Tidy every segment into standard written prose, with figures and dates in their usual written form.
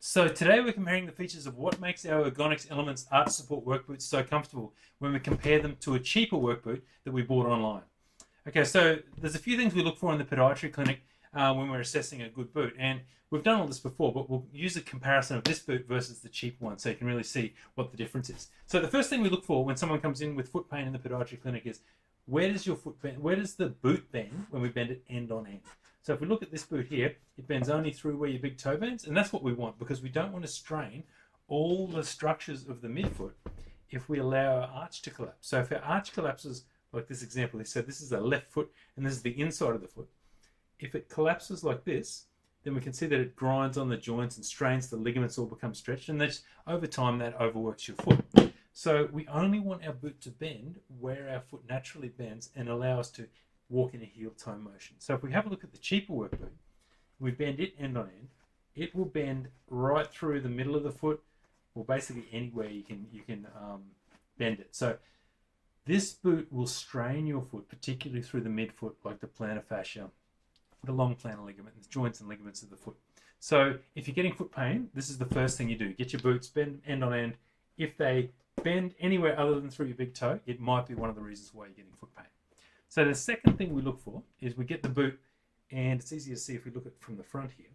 So today we're comparing the features of what makes our Ergonx Elements Arch Support work boots so comfortable when we compare them to a cheaper work boot that we bought online. Okay, so there's a few things we look for in the podiatry clinic when we're assessing a good boot, and we've done all this before, but we'll use a comparison of this boot versus the cheaper one so you can really see what the difference is. So the first thing we look for when someone comes in with foot pain in the podiatry clinic is where does your foot bend, where does the boot bend when we bend it end on end? So if we look at this boot here, it bends only through where your big toe bends, and that's what we want because we don't want to strain all the structures of the midfoot if we allow our arch to collapse. So if our arch collapses, like this example, so this is the left foot and this is the inside of the foot. If it collapses like this, then we can see that it grinds on the joints and strains, the ligaments all become stretched, and that's, over time that overworks your foot. So we only want our boot to bend where our foot naturally bends and allow us to walk in a heel toe motion. So if we have a look at the cheaper work boot, we bend it end on end, it will bend right through the middle of the foot, or basically anywhere you can bend it. So this boot will strain your foot, particularly through the midfoot, like the plantar fascia, the long plantar ligament, the joints and ligaments of the foot. So if you're getting foot pain, this is the first thing you do. Get your boots, bend end on end. If they bend anywhere other than through your big toe, it might be one of the reasons why you're getting foot pain. So the second thing we look for is we get the boot, and it's easy to see if we look at it from the front here,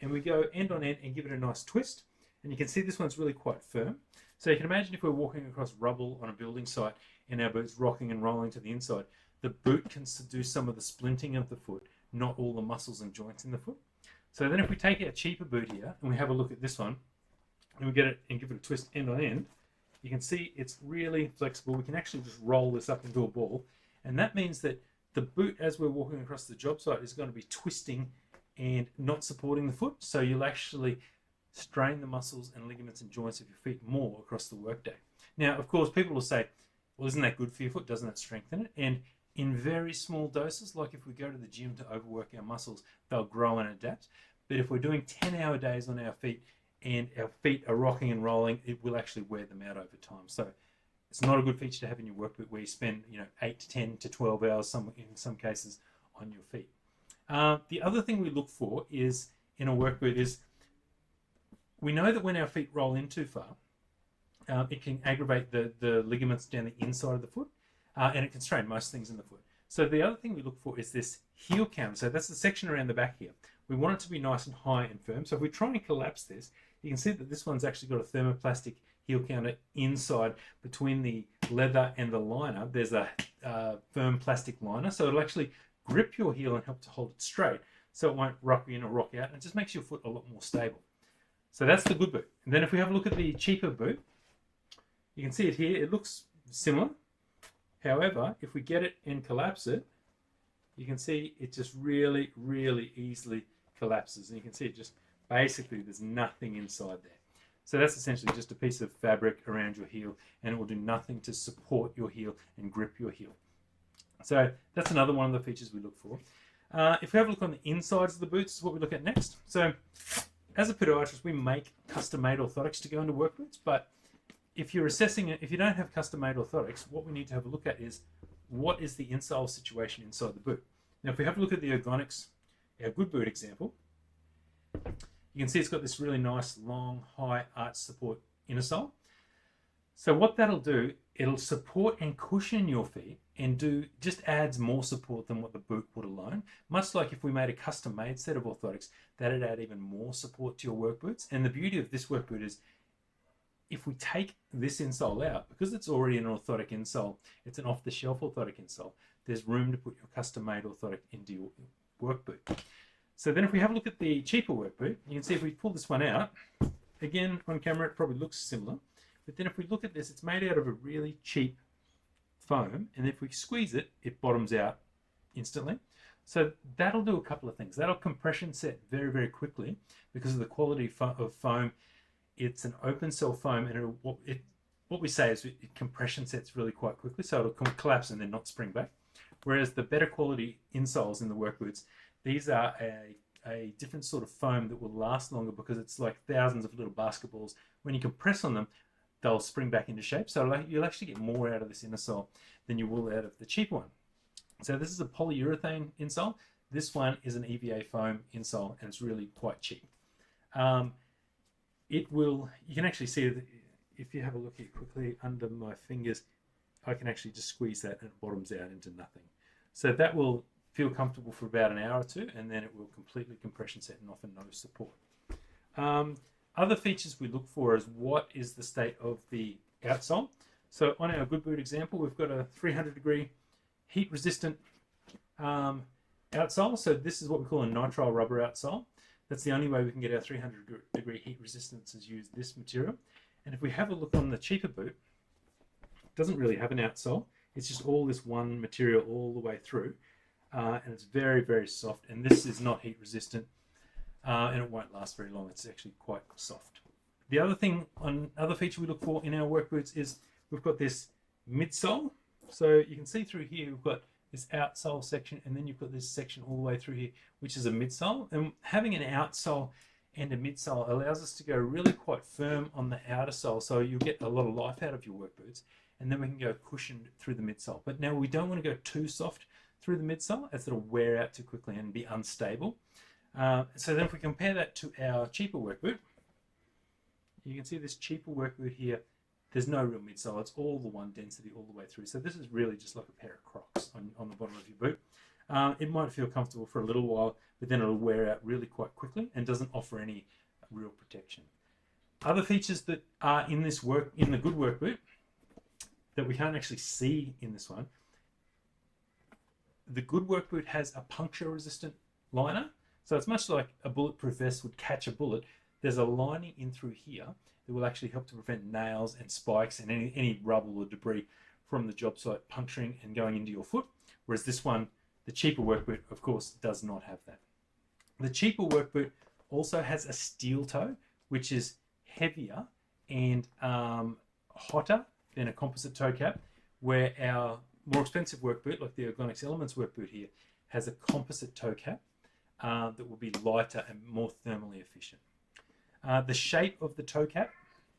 and we go end on end and give it a nice twist, and you can see this one's really quite firm. So you can imagine if we're walking across rubble on a building site and our boot's rocking and rolling to the inside, the boot can do some of the splinting of the foot, not all the muscles and joints in the foot. So then if we take our cheaper boot here and we have a look at this one and we get it and give it a twist end on end, you can see it's really flexible. We can actually just roll this up into a ball, and that means that the boot, as we're walking across the job site, is going to be twisting and not supporting the foot. So you'll actually strain the muscles and ligaments and joints of your feet more across the workday. Now, of course, people will say, well, isn't that good for your foot? Doesn't it strengthen it? And in very small doses, like if we go to the gym to overwork our muscles, they'll grow and adapt. But if we're doing 10-hour days on our feet and our feet are rocking and rolling, it will actually wear them out over time. So it's not a good feature to have in your work boot where you spend 8 to 10 to 12 hours in some cases on your feet. The other thing we look for is in a work boot is we know that when our feet roll in too far, it can aggravate the ligaments down the inside of the foot, and it can strain most things in the foot. So the other thing we look for is this heel counter. So that's the section around the back here. We want it to be nice and high and firm. So if we try and collapse this, you can see that this one's actually got a thermoplastic heel counter inside between the leather and the liner. There's a firm plastic liner, so it'll actually grip your heel and help to hold it straight so it won't rock in or rock out, and it just makes your foot a lot more stable. So that's the good boot. And then if we have a look at the cheaper boot, you can see it here. It looks similar. However, if we get it and collapse it, you can see it just really, really easily collapses. And you can see it just basically there's nothing inside there. So that's essentially just a piece of fabric around your heel, and it will do nothing to support your heel and grip your heel. So that's another one of the features we look for. If we have a look on the insides of the boots, is what we look at next. So as a podiatrist, we make custom-made orthotics to go into work boots, but if you're assessing it, if you don't have custom-made orthotics, what we need to have a look at is what is the insole situation inside the boot. Now, if we have a look at the Ergonx, our good boot example, you can see it's got this really nice, long, high arch support inner sole. So what that'll do, it'll support and cushion your feet and just adds more support than what the boot would alone. Much like if we made a custom-made set of orthotics, that'd add even more support to your work boots. And the beauty of this work boot is if we take this insole out, because it's already an orthotic insole, it's an off-the-shelf orthotic insole, there's room to put your custom-made orthotic into your work boot. So then if we have a look at the cheaper work boot, you can see if we pull this one out, again, on camera, it probably looks similar. But then if we look at this, it's made out of a really cheap foam, and if we squeeze it, it bottoms out instantly. So that'll do a couple of things. That'll compression set very, very quickly because of the quality of foam. It's an open cell foam, and what we say is it compression sets really quite quickly, so it'll collapse and then not spring back. Whereas the better quality insoles in the work boots, these are a different sort of foam that will last longer because it's like thousands of little basketballs. When you compress on them, they'll spring back into shape. So you'll actually get more out of this inner sole than you will out of the cheap one. So this is a polyurethane insole. This one is an EVA foam insole, and it's really quite cheap. it will, you can actually see that if you have a look here quickly under my fingers, I can actually just squeeze that and it bottoms out into nothing. So that will feel comfortable for about an hour or two, and then it will completely compression set and offer no support. Other features we look for is what is the state of the outsole. So on our Good Boot example, we've got a 300-degree heat resistant outsole. So this is what we call a nitrile rubber outsole. That's the only way we can get our 300-degree heat resistance is use this material. And if we have a look on the cheaper boot, it doesn't really have an outsole. It's just all this one material all the way through. And it's very, very soft. And this is not heat resistant. And it won't last very long. It's actually quite soft. The other thing, another feature we look for in our work boots is we've got this midsole. So you can see through here, we've got this outsole section, and then you've got this section all the way through here, which is a midsole. And having an outsole and a midsole allows us to go really quite firm on the outer sole. So you'll get a lot of life out of your work boots, and then we can go cushioned through the midsole. But now we don't want to go too soft through the midsole, as it'll wear out too quickly and be unstable. So then if we compare that to our cheaper work boot, you can see this cheaper work boot here, there's no real midsole. It's all the one density all the way through. So this is really just like a pair of Crocs on the bottom of your boot. It might feel comfortable for a little while, but then it'll wear out really quite quickly and doesn't offer any real protection. Other features that are in the Good Work boot that we can't actually see in this one, the Good Work boot has a puncture resistant liner. So it's much like a bulletproof vest would catch a bullet. There's a lining in through here that will actually help to prevent nails and spikes and any rubble or debris from the job site puncturing and going into your foot. Whereas this one, the cheaper work boot, of course, does not have that. The cheaper work boot also has a steel toe, which is heavier and hotter than a composite toe cap, where our more expensive work boot, like the Ergonx Elements work boot here, has a composite toe cap that will be lighter and more thermally efficient. The shape of the toe cap,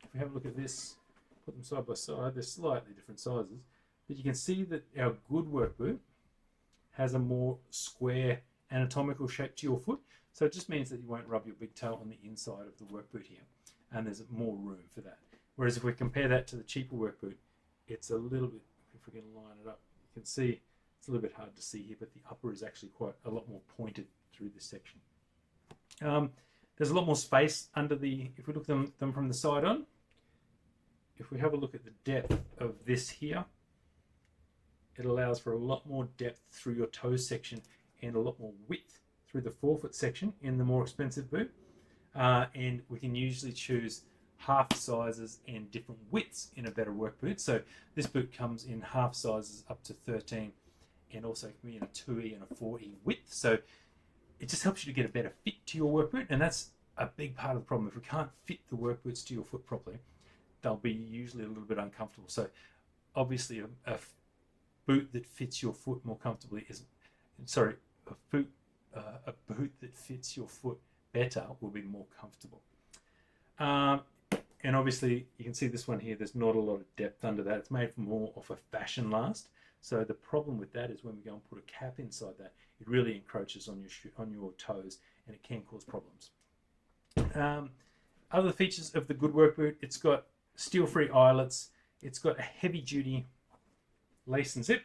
if we have a look at this, put them side by side, they're slightly different sizes, but you can see that our Good Work boot has a more square anatomical shape to your foot. So it just means that you won't rub your big toe on the inside of the work boot here, and there's more room for that. Whereas if we compare that to the cheaper work boot, it's a little bit, if we can line it up, you can see it's a little bit hard to see here, but the upper is actually quite a lot more pointed through this section. There's a lot more space under the, if we look at them from the side on, if we have a look at the depth of this here, it allows for a lot more depth through your toe section and a lot more width through the forefoot section in the more expensive boot. And we can usually choose half sizes and different widths in a better work boot. So this boot comes in half sizes up to 13 and also can be in a 2E and a 4E width. So it just helps you to get a better fit to your work boot, and that's a big part of the problem. If we can't fit the work boots to your foot properly, they'll be usually a little bit uncomfortable. So obviously a boot that fits your foot more comfortably is, sorry, a boot that fits your foot better will be more comfortable. And obviously you can see this one here, there's not a lot of depth under that. It's made more of a fashion last. So the problem with that is when we go and put a cap inside that, it really encroaches on your toes, and it can cause problems. Other features of the Good Work boot, it's got steel-free eyelets, it's got a heavy-duty lace and zip.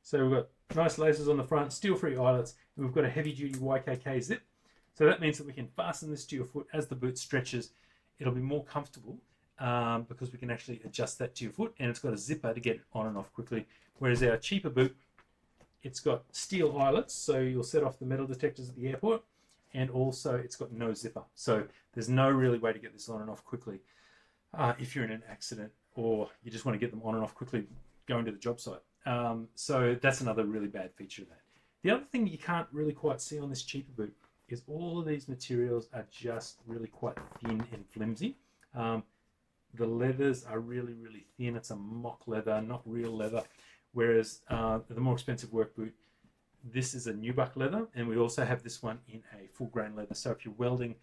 So we've got nice laces on the front, steel-free eyelets, and we've got a heavy-duty YKK zip. So that means that we can fasten this to your foot as the boot stretches. It'll be more comfortable because we can actually adjust that to your foot, and it's got a zipper to get it on and off quickly. Whereas our cheaper boot, it's got steel eyelets, so you'll set off the metal detectors at the airport, and also it's got no zipper. So there's no really way to get this on and off quickly if you're in an accident or you just want to get them on and off quickly going to the job site. So that's another really bad feature of that. The other thing you can't really quite see on this cheaper boot is all of these materials are just really quite thin and flimsy. The leathers are really, really thin. It's a mock leather, not real leather. Whereas the more expensive work boot, this is a nubuck leather, and we also have this one in a full grain leather. So if you're welding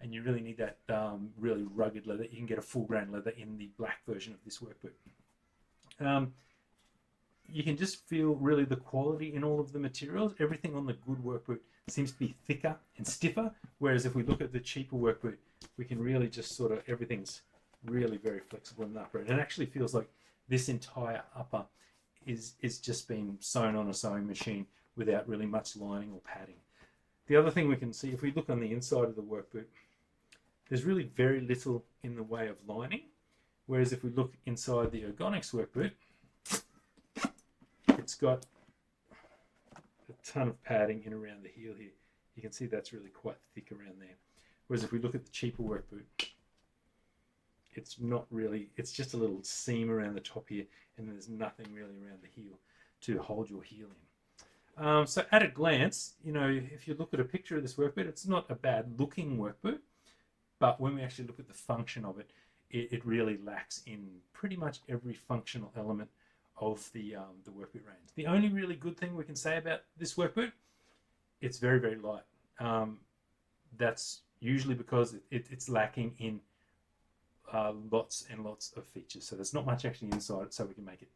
and you really need that really rugged leather, you can get a full grain leather in the black version of this work boot. You can just feel really the quality in all of the materials. Everything on the Good Work boot seems to be thicker and stiffer, whereas if we look at the cheaper work boot, we can really just sort of, everything's really very flexible in the upper. And it actually feels like this entire upper is just been sewn on a sewing machine without really much lining or padding. The other thing we can see, if we look on the inside of the work boot, there's really very little in the way of lining, whereas if we look inside the Ergonx work boot, it's got a ton of padding in around the heel here. You can see that's really quite thick around there. Whereas if we look at the cheaper work boot, it's not really, it's just a little seam around the top here, and there's nothing really around the heel to hold your heel in. So at a glance, you know, if you look at a picture of this work boot, it's not a bad looking work boot, but when we actually look at the function of it, it really lacks in pretty much every functional element of the work boot range. The only really good thing we can say about this work boot, it's very, very light. That's usually because it's lacking in lots and lots of features. So there's not much actually inside it, so we can make it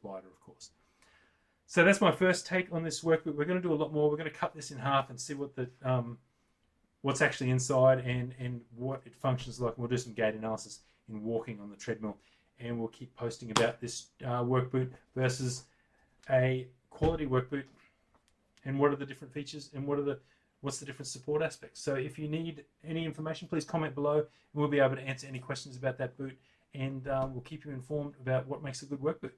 lighter, of course. So that's my first take on this work boot. We're going to do a lot more. We're going to cut this in half and see what the what's actually inside and what it functions like. We'll do some gait analysis in walking on the treadmill, and we'll keep posting about this work boot versus a quality work boot, and what are the different features, and what's the different support aspects. So if you need any information, please comment below, and we'll be able to answer any questions about that boot, and we'll keep you informed about what makes a good work boot.